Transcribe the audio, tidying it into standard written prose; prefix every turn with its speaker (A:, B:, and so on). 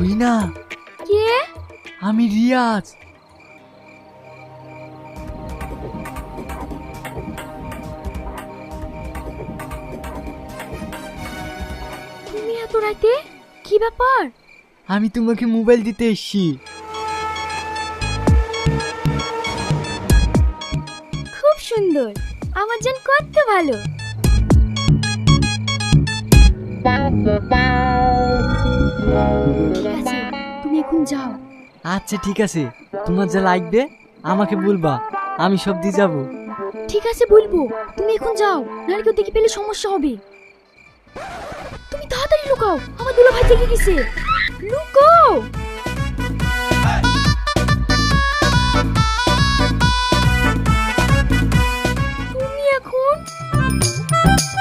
A: তুই না?
B: কে?
A: আমি রিয়াজ।
B: তুমি এত রাতে কি ব্যাপার?
A: আমি তোমাকে মোবাইল দিতে এসেছি।
B: খুব সুন্দর, আমার জান কত ভালো। ঠিক আছে, তুমি এখন যাও।
A: আচ্ছা ঠিক আছে, তোমার যা লাগবে আমাকে বলবা, আমি সব দিয়ে যাবো।
B: ঠিক আছে বলবো, তুমি এখন যাও, নাহলে কেউ দেখে পেলে সমস্যা হবে। তুমি তাড়াতাড়ি লুকাও, আমার দুলা ভাই জেগে গেছে। লুকাও।